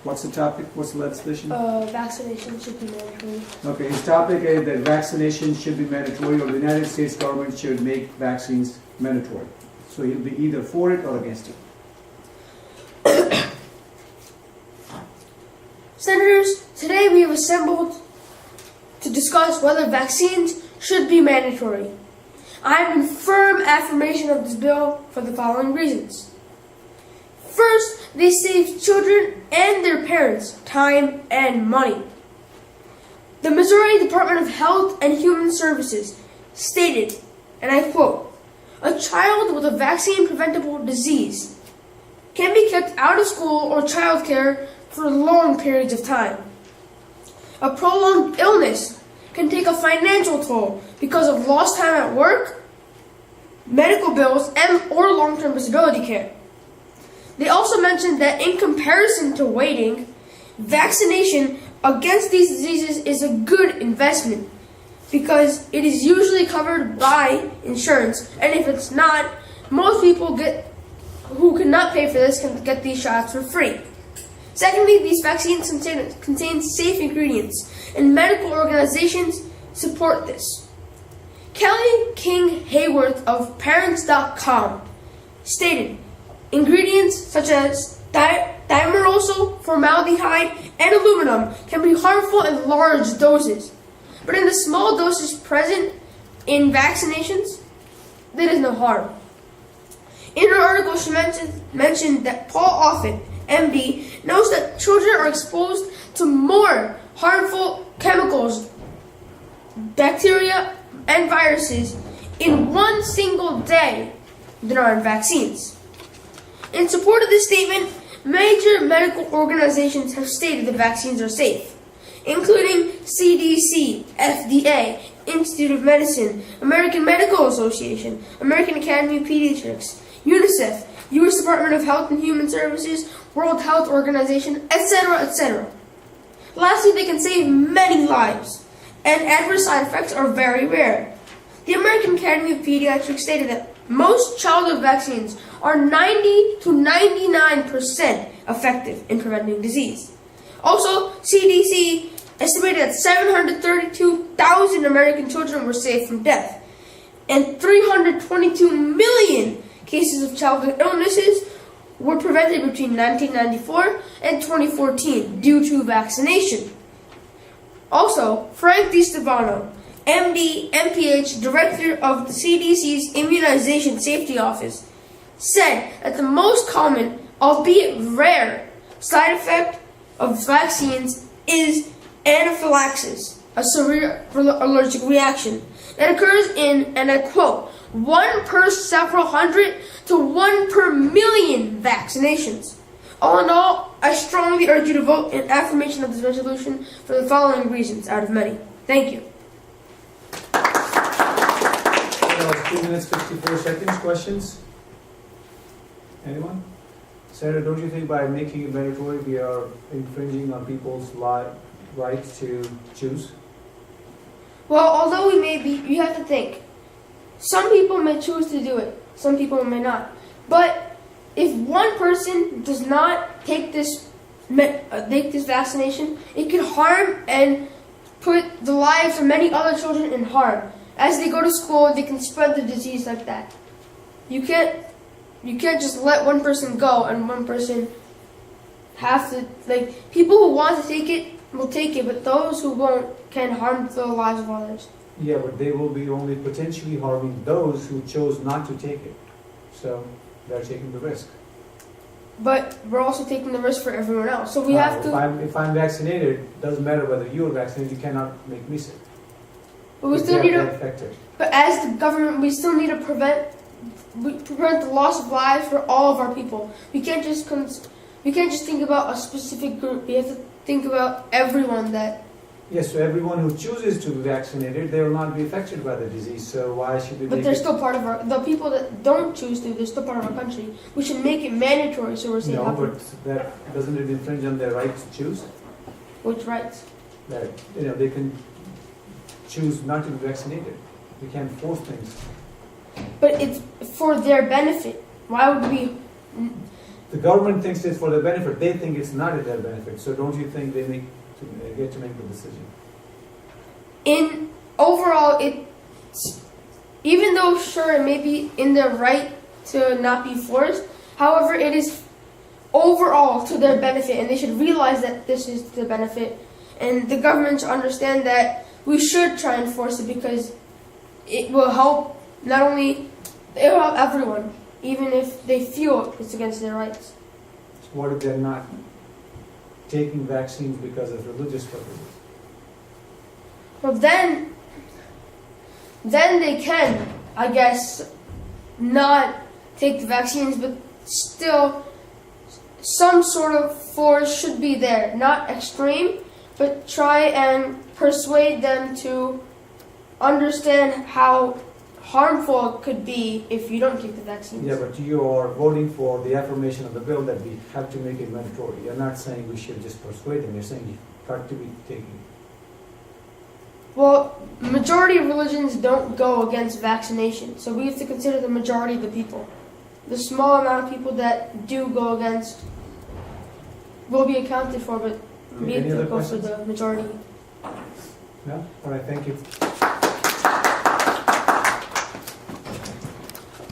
What's the topic? What's the legislation? Vaccination should be mandatory. Okay, his topic is that vaccination should be mandatory, or the United States government should make vaccines mandatory. So he'll be either for it or against it. Senators, today we have assembled to discuss whether vaccines should be mandatory. I am in firm affirmation of this bill for the following reasons. First, they save children and their parents time and money. The Missouri Department of Health and Human Services stated, and I quote, "A child with a vaccine-preventable disease can be kept out of school or childcare for long periods of time. A prolonged illness can take a financial toll because of lost time at work, medical bills, or long-term disability care." They also mentioned that in comparison to waiting, vaccination against these diseases is a good investment because it is usually covered by insurance, and if it's not, most people who cannot pay for this can get these shots for free. Secondly, these vaccines contain safe ingredients, and medical organizations support this. Kelly King Hayworth of Parents.com stated, "Ingredients such as dimerosyl, formaldehyde, and aluminum can be harmful in large doses, but in the small doses present in vaccinations, there is no harm." In her article, she mentioned that Paul Offit, MD, knows that children are exposed to more harmful chemicals, bacteria, and viruses in one single day than are in vaccines. In support of this statement, major medical organizations have stated that vaccines are safe, including CDC, FDA, Institute of Medicine, American Medical Association, American Academy of Pediatrics, UNICEF, U.S. Department of Health and Human Services, World Health Organization, etc., etc. Lastly, they can save many lives, and adverse side effects are very rare. The American Academy of Pediatrics stated that most childhood vaccines are 90 to 99% effective in preventing disease. Also, CDC estimated that 732,000 American children were saved from death, and 322 million cases of childhood illnesses were prevented between 1994 and 2014 due to vaccination. Also, Frank DiStefano, MD, MPH, Director of the CDC's Immunization Safety Office, said that the most common, albeit rare, side effect of vaccines is anaphylaxis, a severe allergic reaction that occurs in, and I quote, 1 per several hundred to 1 per million vaccinations. All in all, I strongly urge you to vote in affirmation of this resolution for the following reasons, out of many. Thank you. 2 minutes, 54 seconds. Questions? Anyone? Senator, don't you think by making it mandatory, we are infringing on people's right to choose? Well, although we may be, you have to think. Some people may choose to do it. Some people may not. But if one person does not take this vaccination, it could harm and put the lives of many other children in harm. As they go to school, they can spread the disease like that. You can't just let one person go and one person have to, people who want to take it will take it, but those who won't can harm the lives of others. Yeah, but they will be only potentially harming those who chose not to take it. So they're taking the risk. But we're also taking the risk for everyone else. So we have to. If I'm vaccinated, it doesn't matter whether you're vaccinated, you cannot make me sick. But we still need to. Affected. But as the government, we still need to prevent the loss of lives for all of our people. We can't just think about a specific group. We have to think about everyone that. Yes, so everyone who chooses to be vaccinated, they will not be affected by the disease. So why should we? But they're still part of the people that don't choose to. They're still part of our country. We should make it mandatory so we're saying. No, but that doesn't it infringe on their right to choose? Which rights? That they can choose not to be vaccinated. We can't force things. But it's for their benefit. Why would we? The government thinks it's for their benefit. They think it's not in their benefit. So don't you think they get to make the decision? In overall, even though sure it may be in their right to not be forced, however, it is overall to their benefit, and they should realize that this is to their benefit, and the government should understand that we should try and force it because it will help not only, it will help everyone, even if they feel it's against their rights. So what if they're not taking vaccines because of religious purposes? Well, then they can, I guess, not take the vaccines, but still some sort of force should be there. Not extreme, but try and persuade them to understand how harmful it could be if you don't take the vaccines. Yeah, but you are voting for the affirmation of the bill that we have to make it mandatory. You're not saying we should just persuade them. You're saying you've got to be taking it. Well, majority of religions don't go against vaccination, so we have to consider the majority of the people. The small amount of people that do go against will be accounted for, but we have Any to other go for questions? the majority. No? All right, thank you.